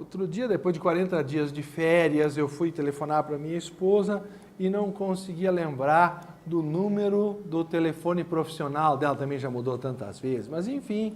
Outro dia, depois de 40 dias de férias, eu fui telefonar para minha esposa e não conseguia lembrar do número do telefone profissional dela, também já mudou tantas vezes, mas enfim,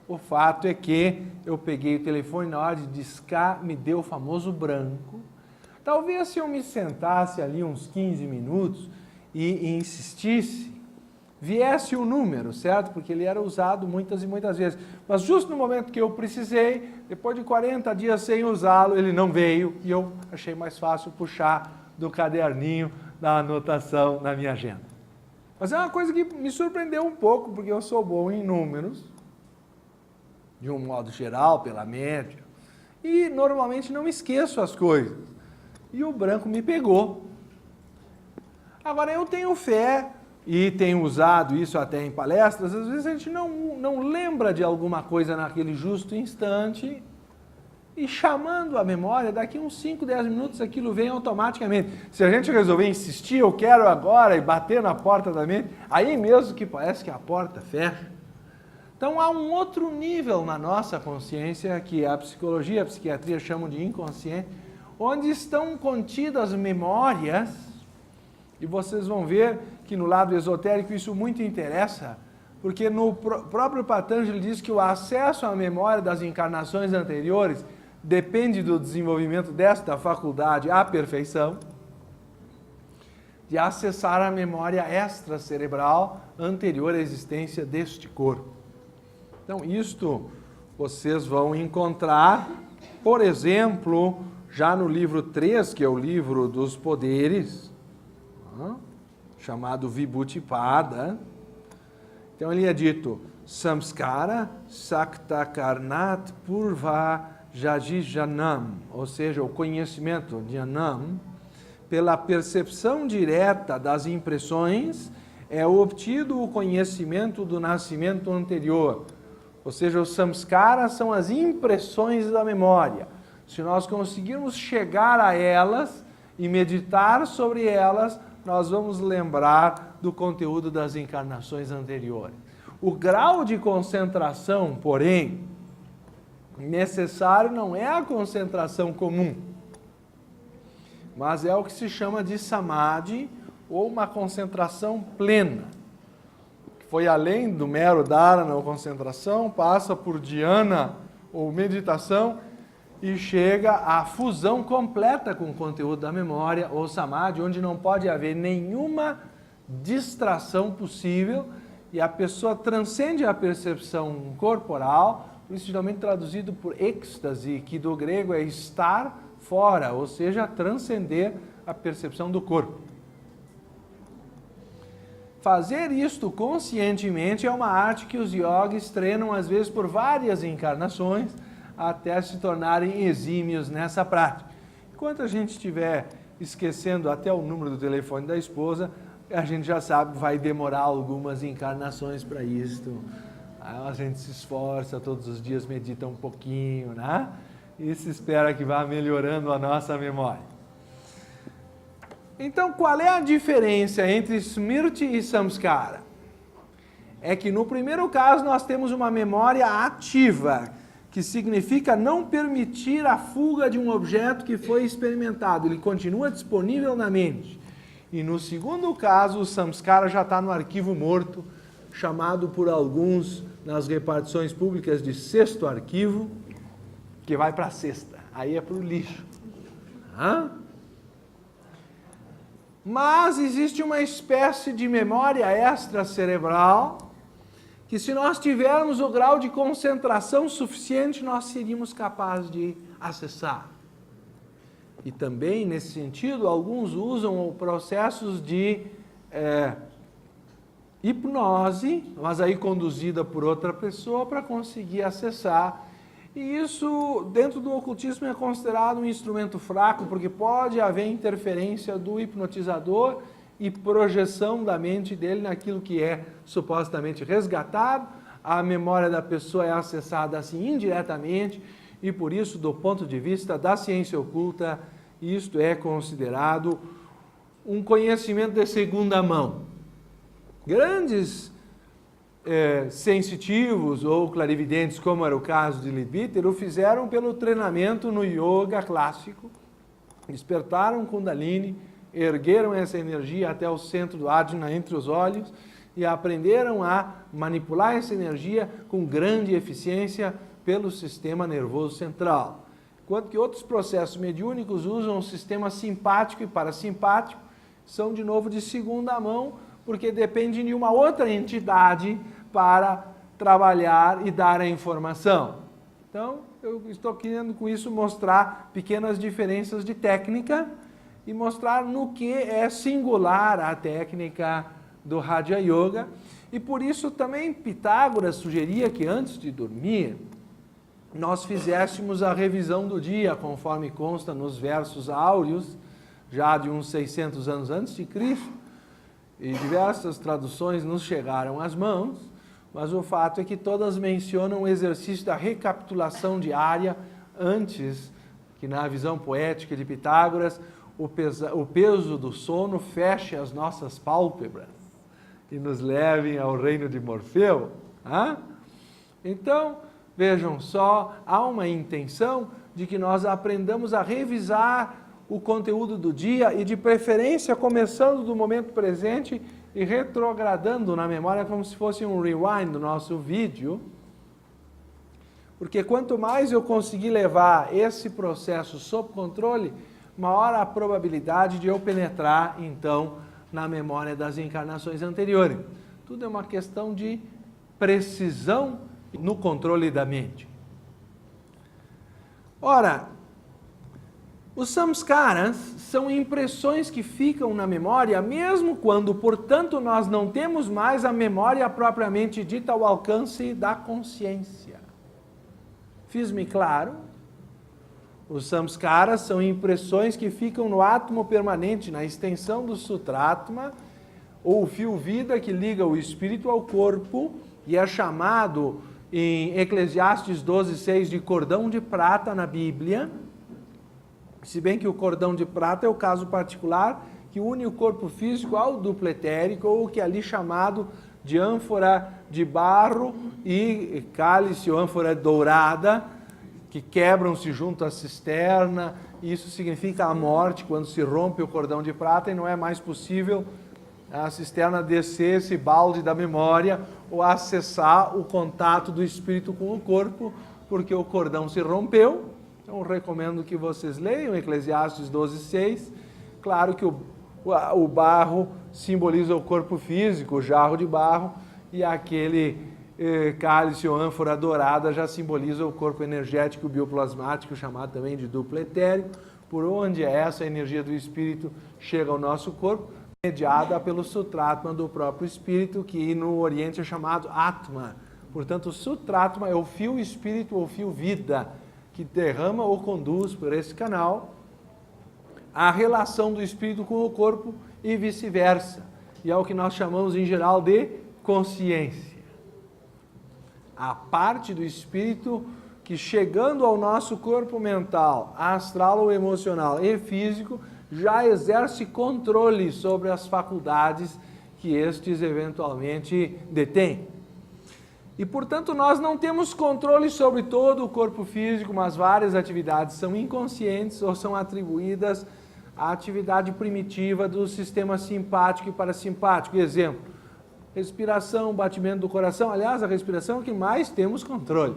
o fato é que eu peguei o telefone, na hora de discar, me deu o famoso branco. Talvez se eu me sentasse ali uns 15 minutos e insistisse, viesse o número, certo? Porque ele era usado muitas e muitas vezes. Mas justo no momento que eu precisei, depois de 40 dias sem usá-lo, ele não veio e eu achei mais fácil puxar do caderninho da anotação na minha agenda. Mas é uma coisa que me surpreendeu um pouco, porque eu sou bom em números, de um modo geral, pela média, e normalmente não esqueço as coisas. E o branco me pegou. Agora, eu tenho fé, e tenho usado isso até em palestras, às vezes a gente não lembra de alguma coisa naquele justo instante, e chamando a memória, daqui uns 5, 10 minutos aquilo vem automaticamente. Se a gente resolver insistir, eu quero agora, e bater na porta da mente, aí mesmo que parece que a porta fecha. Então há um outro nível na nossa consciência, que a psicologia e a psiquiatria chamam de inconsciente, onde estão contidas memórias, e vocês vão ver que no lado esotérico isso muito interessa, porque no próprio Patanjali diz que o acesso à memória das encarnações anteriores depende do desenvolvimento desta faculdade à perfeição, de acessar a memória extracerebral anterior à existência deste corpo. Então, isto vocês vão encontrar, por exemplo, já no livro 3, que é o livro dos poderes, chamado Vibhuti-pada. Então ele é dito, Samskara Sakta Karnat Purva Jajijanam, ou seja, o conhecimento, Jnanam, pela percepção direta das impressões, é obtido o conhecimento do nascimento anterior. Ou seja, os samskaras são as impressões da memória. Se nós conseguirmos chegar a elas e meditar sobre elas, nós vamos lembrar do conteúdo das encarnações anteriores. O grau de concentração, porém, necessário não é a concentração comum, mas é o que se chama de samadhi, ou uma concentração plena, que foi além do mero dharana ou concentração, passa por dhyana ou meditação, e chega à fusão completa com o conteúdo da memória, ou samadhi, onde não pode haver nenhuma distração possível, e a pessoa transcende a percepção corporal, isso geralmente traduzido por êxtase, que do grego é estar fora, ou seja, transcender a percepção do corpo. Fazer isto conscientemente é uma arte que os yogis treinam às vezes por várias encarnações, até se tornarem exímios nessa prática. Enquanto a gente estiver esquecendo até o número do telefone da esposa, a gente já sabe que vai demorar algumas encarnações para isto. Aí a gente se esforça, todos os dias medita um pouquinho, né? E se espera que vá melhorando a nossa memória. Então, qual é a diferença entre Smriti e Samskara? É que no primeiro caso nós temos uma memória ativa, que significa não permitir a fuga de um objeto que foi experimentado, ele continua disponível na mente. E no segundo caso, o samskara já está no arquivo morto, chamado por alguns nas repartições públicas de sexto arquivo, que vai para a sexta, aí é para o lixo. Mas existe uma espécie de memória extracerebral, que se nós tivermos o grau de concentração suficiente, nós seríamos capazes de acessar. E também, nesse sentido, alguns usam processos de hipnose, mas aí conduzida por outra pessoa, para conseguir acessar. E isso, dentro do ocultismo, é considerado um instrumento fraco, porque pode haver interferência do hipnotizador e projeção da mente dele naquilo que é supostamente resgatado. A memória da pessoa é acessada assim indiretamente e por isso, do ponto de vista da ciência oculta, isto é considerado um conhecimento de segunda mão. Grandes sensitivos ou clarividentes, como era o caso de Leadbeater, o fizeram pelo treinamento no yoga clássico, despertaram Kundalini, ergueram essa energia até o centro do Ajna, entre os olhos, e aprenderam a manipular essa energia com grande eficiência pelo sistema nervoso central. Enquanto que outros processos mediúnicos usam o sistema simpático e parasimpático, são de novo de segunda mão, porque depende de uma outra entidade para trabalhar e dar a informação. Então, eu estou querendo com isso mostrar pequenas diferenças de técnica e mostrar no que é singular a técnica do Raja Yoga. E por isso também Pitágoras sugeria que antes de dormir, nós fizéssemos a revisão do dia, conforme consta nos versos áureos, já de uns 600 anos antes de Cristo, e diversas traduções nos chegaram às mãos, mas o fato é que todas mencionam o exercício da recapitulação diária antes que, na visão poética de Pitágoras, o peso do sono feche as nossas pálpebras e nos levem ao reino de Morfeu. Então, vejam só, há uma intenção de que nós aprendamos a revisar o conteúdo do dia e, de preferência, começando do momento presente e retrogradando na memória como se fosse um rewind do nosso vídeo, porque quanto mais eu conseguir levar esse processo sob controle, maior a probabilidade de eu penetrar, então, na memória das encarnações anteriores. Tudo é uma questão de precisão no controle da mente. Ora, os samskaras são impressões que ficam na memória, mesmo quando, portanto, nós não temos mais a memória propriamente dita ao alcance da consciência. Fiz-me claro? Os samskaras são impressões que ficam no átomo permanente, na extensão do sutratma, ou fio vida que liga o espírito ao corpo, e é chamado em Eclesiastes 12:6 de cordão de prata na Bíblia. Se bem que o cordão de prata é o caso particular que une o corpo físico ao duplo etérico, ou que é ali chamado de ânfora de barro e cálice ou ânfora dourada, que quebram-se junto à cisterna. Isso significa a morte, quando se rompe o cordão de prata e não é mais possível a cisterna descer esse balde da memória ou acessar o contato do espírito com o corpo, porque o cordão se rompeu. Então, recomendo que vocês leiam Eclesiastes 12:6. Claro que o barro simboliza o corpo físico, o jarro de barro, e aquele cálice ou ânfora dourada já simboliza o corpo energético bioplasmático, chamado também de duplo etérico, por onde essa energia do espírito chega ao nosso corpo, mediada pelo sutratma do próprio espírito, que no Oriente é chamado Atma. Portanto, o sutratma é o fio espírito ou fio vida, que derrama ou conduz por esse canal a relação do espírito com o corpo e vice-versa. E é o que nós chamamos em geral de consciência. A parte do espírito que, chegando ao nosso corpo mental, astral ou emocional e físico, já exerce controle sobre as faculdades que estes eventualmente detêm. E, portanto, nós não temos controle sobre todo o corpo físico, mas várias atividades são inconscientes ou são atribuídas à atividade primitiva do sistema simpático e parasimpático. Exemplo, respiração, batimento do coração. Aliás, a respiração é o que mais temos controle.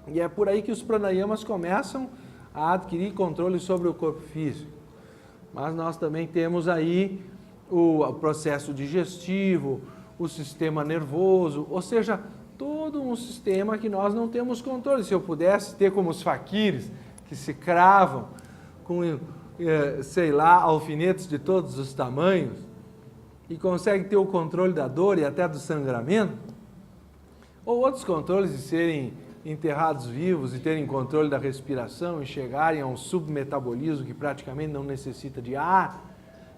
E é por aí que os pranayamas começam a adquirir controle sobre o corpo físico. Mas nós também temos aí o processo digestivo, o sistema nervoso, ou seja, todo um sistema que nós não temos controle. Se eu pudesse ter como os faquires, que se cravam com, sei lá, alfinetes de todos os tamanhos, e conseguem ter o controle da dor e até do sangramento, ou outros controles de serem enterrados vivos e terem controle da respiração e chegarem a um submetabolismo que praticamente não necessita de ar,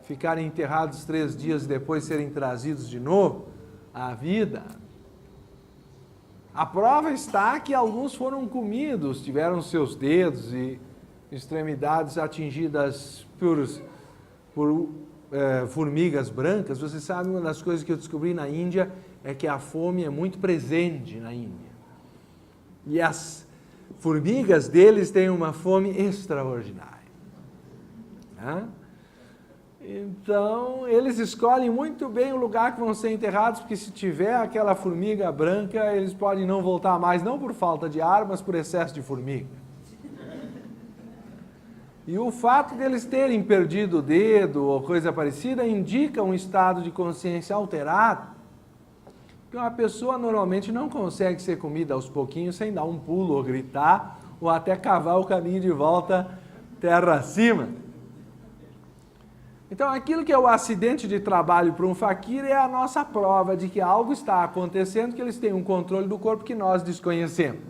ficarem enterrados 3 dias e depois serem trazidos de novo à vida. A prova está que alguns foram comidos, tiveram seus dedos e extremidades atingidas por formigas brancas. Você sabe, uma das coisas que eu descobri na Índia é que a fome é muito presente na Índia. E as formigas deles têm uma fome extraordinária. Né? Então, eles escolhem muito bem o lugar que vão ser enterrados, porque se tiver aquela formiga branca, eles podem não voltar mais, não por falta de ar, mas por excesso de formiga. E o fato deles terem perdido o dedo ou coisa parecida indica um estado de consciência alterado, que uma pessoa normalmente não consegue ser comida aos pouquinhos sem dar um pulo ou gritar, ou até cavar o caminho de volta terra acima. Então, aquilo que é o acidente de trabalho para um faquir é a nossa prova de que algo está acontecendo, que eles têm um controle do corpo que nós desconhecemos.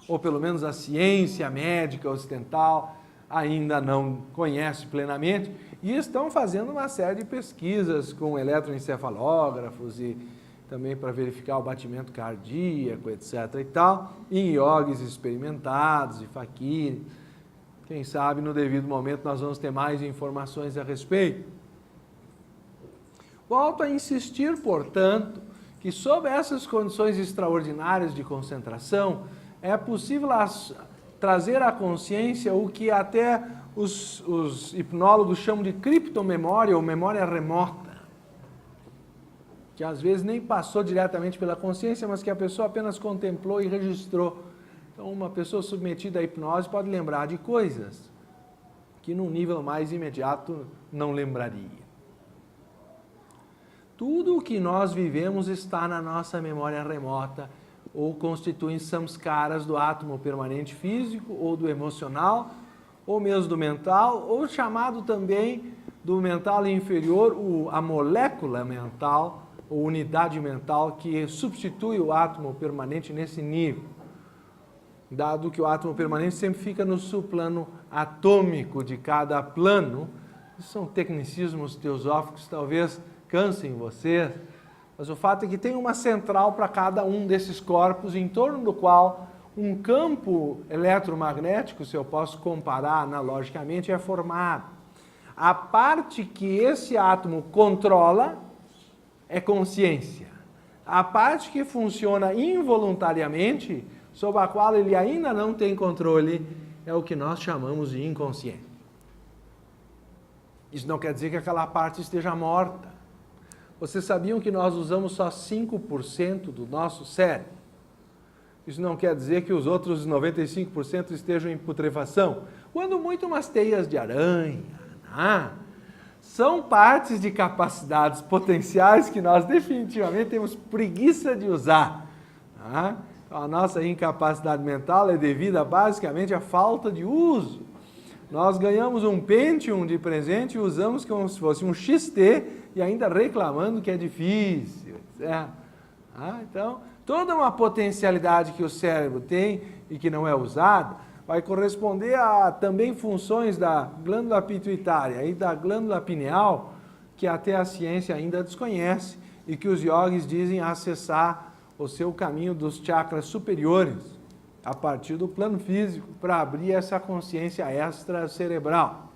Ou pelo menos a ciência médica ocidental ainda não conhece plenamente, e estão fazendo uma série de pesquisas com eletroencefalógrafos e também para verificar o batimento cardíaco, etc. e tal, em iogues experimentados e faquires. Quem sabe no devido momento nós vamos ter mais informações a respeito. Volto a insistir, portanto, que sob essas condições extraordinárias de concentração, é possível trazer à consciência o que até os hipnólogos chamam de criptomemória ou memória remota, que às vezes nem passou diretamente pela consciência, mas que a pessoa apenas contemplou e registrou. Então, uma pessoa submetida à hipnose pode lembrar de coisas que num nível mais imediato não lembraria. Tudo o que nós vivemos está na nossa memória remota, ou constituem samskaras do átomo permanente físico, ou do emocional, ou mesmo do mental, ou chamado também do mental inferior, a molécula mental, ou unidade mental, que substitui o átomo permanente nesse nível. Dado que o átomo permanente sempre fica no subplano atômico de cada plano, isso são tecnicismos teosóficos, talvez cansem vocês, mas o fato é que tem uma central para cada um desses corpos, em torno do qual um campo eletromagnético, se eu posso comparar analogicamente, é formado. A parte que esse átomo controla é consciência. A parte que funciona involuntariamente, sobre a qual ele ainda não tem controle, é o que nós chamamos de inconsciente. Isso não quer dizer que aquela parte esteja morta. Vocês sabiam que nós usamos só 5% do nosso cérebro? Isso não quer dizer que os outros 95% estejam em putrefação. Quando muito umas teias de aranha, são partes de capacidades potenciais que nós definitivamente temos preguiça de usar. A nossa incapacidade mental é devida basicamente à falta de uso. Nós ganhamos um Pentium de presente e usamos como se fosse um XT e ainda reclamando que é difícil. Então, toda uma potencialidade que o cérebro tem e que não é usada vai corresponder a também funções da glândula pituitária e da glândula pineal que até a ciência ainda desconhece e que os yogis dizem acessar o seu caminho dos chakras superiores a partir do plano físico para abrir essa consciência extracerebral.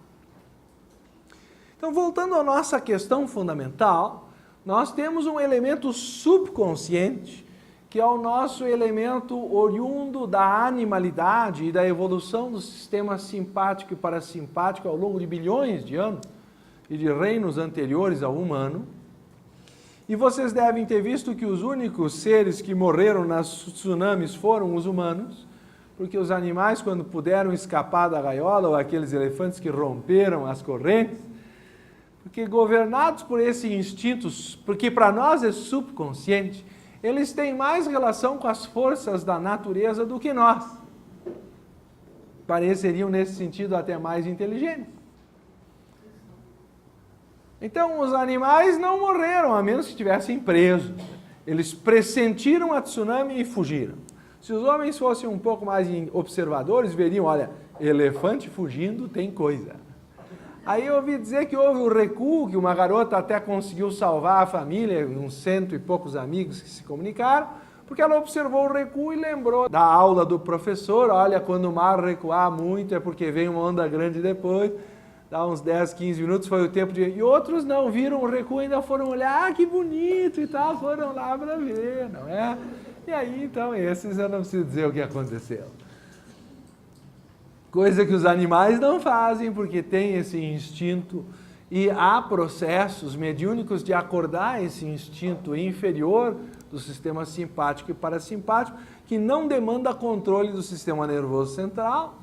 Então, voltando à nossa questão fundamental, nós temos um elemento subconsciente, que é o nosso elemento oriundo da animalidade e da evolução do sistema simpático e parasimpático ao longo de bilhões de anos e de reinos anteriores ao humano. E vocês devem ter visto que os únicos seres que morreram nas tsunamis foram os humanos, porque os animais, quando puderam escapar da gaiola, ou aqueles elefantes que romperam as correntes, porque governados por esse instinto, porque para nós é subconsciente, eles têm mais relação com as forças da natureza do que nós. Pareceriam, nesse sentido, até mais inteligentes. Então, os animais não morreram, a menos que estivessem presos. Eles pressentiram a tsunami e fugiram. Se os homens fossem um pouco mais observadores, veriam, olha, elefante fugindo tem coisa. Aí eu ouvi dizer que houve o recuo, que uma garota até conseguiu salvar a família, uns 100 e poucos amigos que se comunicaram, porque ela observou o recuo e lembrou da aula do professor, olha, quando o mar recuar muito é porque vem uma onda grande depois. dá uns 10, 15 minutos, foi o tempo de... E outros não, viram o recuo, ainda foram olhar, que bonito e tal, foram lá para ver, não é? E aí, então, esses eu não preciso dizer o que aconteceu. Coisa que os animais não fazem, porque tem esse instinto, e há processos mediúnicos de acordar esse instinto inferior do sistema simpático e parasimpático, que não demanda controle do sistema nervoso central,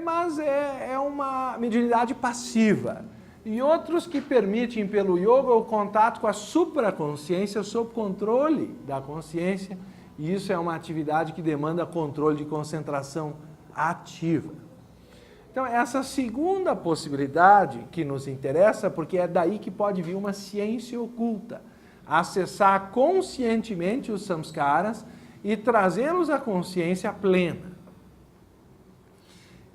mas é uma mediunidade passiva. E outros que permitem pelo yoga o contato com a supraconsciência sob controle da consciência, e isso é uma atividade que demanda controle de concentração ativa. Então, essa segunda possibilidade que nos interessa, porque é daí que pode vir uma ciência oculta, acessar conscientemente os samskaras e trazê-los à consciência plena.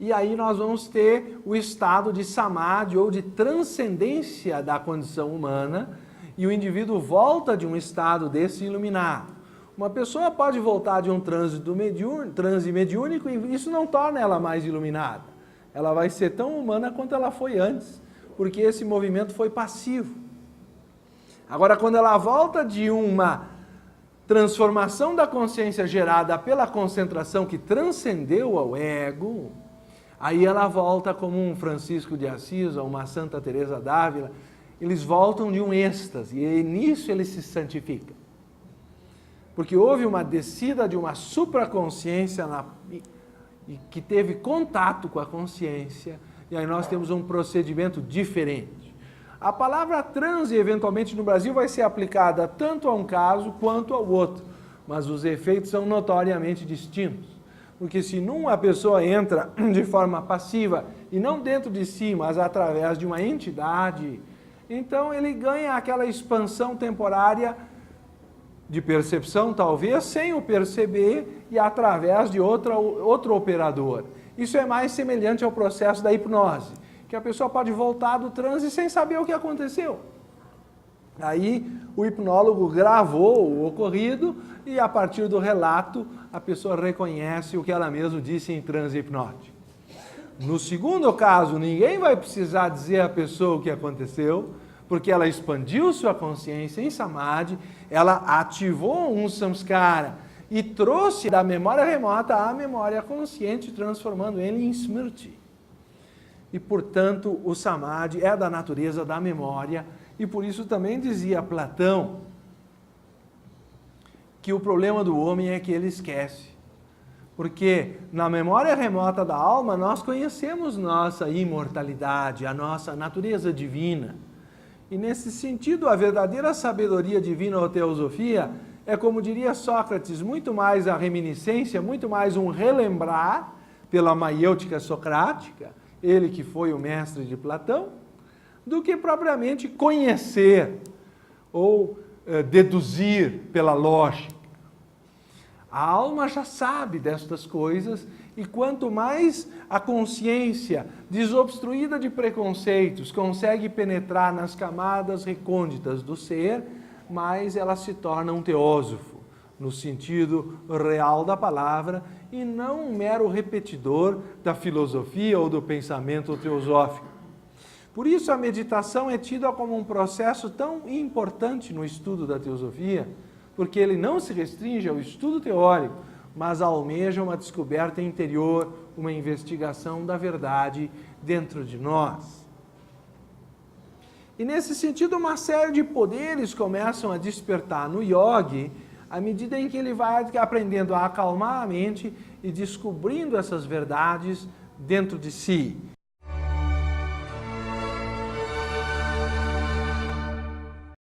E aí nós vamos ter o estado de samadhi ou de transcendência da condição humana, e o indivíduo volta de um estado desse iluminado. Uma pessoa pode voltar de um transe mediúnico e isso não torna ela mais iluminada. Ela vai ser tão humana quanto ela foi antes, porque esse movimento foi passivo. Agora, quando ela volta de uma transformação da consciência gerada pela concentração que transcendeu ao ego, aí ela volta como um Francisco de Assis ou uma Santa Teresa d'Ávila, eles voltam de um êxtase e nisso eles se santificam. Porque houve uma descida de uma supraconsciência que teve contato com a consciência, e aí nós temos um procedimento diferente. A palavra transe, eventualmente, no Brasil vai ser aplicada tanto a um caso quanto ao outro, mas os efeitos são notoriamente distintos. Porque se numa pessoa entra de forma passiva, e não dentro de si, mas através de uma entidade, então ele ganha aquela expansão temporária de percepção, talvez, sem o perceber e através de outro operador. Isso é mais semelhante ao processo da hipnose, que a pessoa pode voltar do transe sem saber o que aconteceu. Aí o hipnólogo gravou o ocorrido e a partir do relato a pessoa reconhece o que ela mesma disse em transe hipnótico. No segundo caso, ninguém vai precisar dizer à pessoa o que aconteceu, porque ela expandiu sua consciência em samadhi, ela ativou um samskara e trouxe da memória remota à memória consciente, transformando ele em smriti. E, portanto, o samadhi é da natureza da memória, e por isso também dizia Platão que o problema do homem é que ele esquece. Porque na memória remota da alma nós conhecemos nossa imortalidade, a nossa natureza divina. E nesse sentido, a verdadeira sabedoria divina ou teosofia é, como diria Sócrates, muito mais a reminiscência, muito mais um relembrar pela maiêutica socrática, ele que foi o mestre de Platão, do que propriamente conhecer ou deduzir pela lógica. A alma já sabe destas coisas e quanto mais a consciência, desobstruída de preconceitos, consegue penetrar nas camadas recônditas do ser, mais ela se torna um teósofo, no sentido real da palavra, e não um mero repetidor da filosofia ou do pensamento teosófico. Por isso a meditação é tida como um processo tão importante no estudo da teosofia, porque ele não se restringe ao estudo teórico, mas almeja uma descoberta interior, uma investigação da verdade dentro de nós. E nesse sentido, uma série de poderes começam a despertar no yogi, à medida em que ele vai aprendendo a acalmar a mente e descobrindo essas verdades dentro de si.